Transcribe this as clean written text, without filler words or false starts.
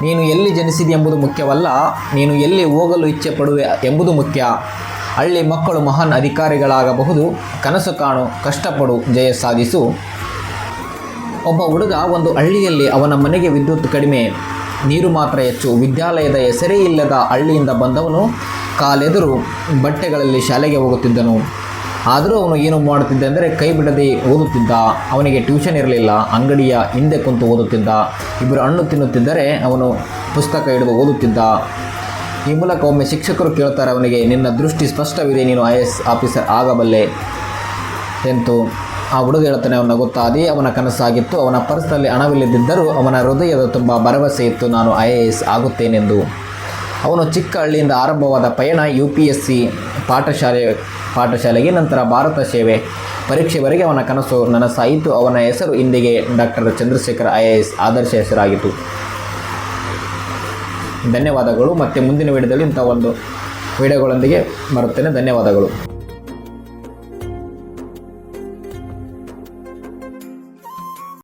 ನೀನು ಎಲ್ಲಿ ಜನಿಸಿದೆ ಎಂಬುದು ಮುಖ್ಯವಲ್ಲ, ನೀನು ಎಲ್ಲಿ ಹೋಗಲು ಇಚ್ಛೆ ಪಡುವೆ ಎಂಬುದು ಮುಖ್ಯ. ಹಳ್ಳಿ ಮಕ್ಕಳು ಮಹಾನ್ ಅಧಿಕಾರಿಗಳಾಗಬಹುದು. ಕನಸು ಕಾಣು, ಕಷ್ಟಪಡು, ಜಯ ಸಾಧಿಸು. ಒಬ್ಬ ಹುಡುಗ ಒಂದು ಹಳ್ಳಿಯಲ್ಲಿ. ಅವನ ಮನೆಗೆ ವಿದ್ಯುತ್ ಕಡಿಮೆ, ನೀರು ಮಾತ್ರ ಹೆಚ್ಚು. ವಿದ್ಯಾಲಯದ ಹೆಸರೇ ಇಲ್ಲದ ಹಳ್ಳಿಯಿಂದ ಬಂದವನು ಕಾಲೆದುರು ಬಟ್ಟೆಗಳಲ್ಲಿ ಶಾಲೆಗೆ ಹೋಗುತ್ತಿದ್ದನು. ಆದರೂ ಅವನು ಏನು ಮಾಡುತ್ತಿದ್ದ ಅಂದರೆ ಕೈ ಬಿಡದೆ ಓದುತ್ತಿದ್ದ. ಅವನಿಗೆ ಟ್ಯೂಷನ್ ಇರಲಿಲ್ಲ. ಅಂಗಡಿಯ ಹಿಂದೆ ಕುಂತು ಓದುತ್ತಿದ್ದ. ಇಬ್ಬರು ಹಣ್ಣು ತಿನ್ನುತ್ತಿದ್ದರೆ ಅವನು ಪುಸ್ತಕ ಹಿಡಿದು ಓದುತ್ತಿದ್ದ. ಈ ಮೂಲಕ ಒಮ್ಮೆ ಶಿಕ್ಷಕರು ಕೇಳ್ತಾರೆ ಅವನಿಗೆ, ನಿನ್ನ ದೃಷ್ಟಿ ಸ್ಪಷ್ಟವಿದೆ, ನೀನು IAS ಆಫೀಸರ್ ಆಗಬಲ್ಲೆ ಎಂದು. ಆ ಹುಡುಗ ಹೇಳ್ತಾನೆ, ಅವನ ನಗುತ್ತಾ, ಅದೇ ಅವನ ಕನಸಾಗಿತ್ತು. ಅವನ ಪರ್ಸ್ನಲ್ಲಿ ಹಣವಿಲ್ಲದಿದ್ದರೂ ಅವನ ಹೃದಯದ ತುಂಬ ಭರವಸೆ ಇತ್ತು, ನಾನು IAS ಆಗುತ್ತೇನೆಂದು. ಅವನು ಚಿಕ್ಕ ಹಳ್ಳಿಯಿಂದ ಆರಂಭವಾದ ಪಯಣ UPSC ಪಾಠಶಾಲೆಗೆ, ನಂತರ ಭಾರತ ಸೇವೆ ಪರೀಕ್ಷೆವರೆಗೆ ಅವನ ಕನಸು ನನಸಾಯಿತು. ಅವನ ಹೆಸರು ಇಂದಿಗೆ ಡಾಕ್ಟರ್ ಚಂದ್ರಶೇಖರ್ IAS ಆದರ್ಶ ಹೆಸರಾಗಿತ್ತು. ಧನ್ಯವಾದಗಳು. ಮತ್ತು ಮುಂದಿನ ವಿಡಿಯೋದಲ್ಲಿ ಇಂಥ ಒಂದು ವಿಡಿಯೋಗಳೊಂದಿಗೆ ಬರುತ್ತೇನೆ. ಧನ್ಯವಾದಗಳು.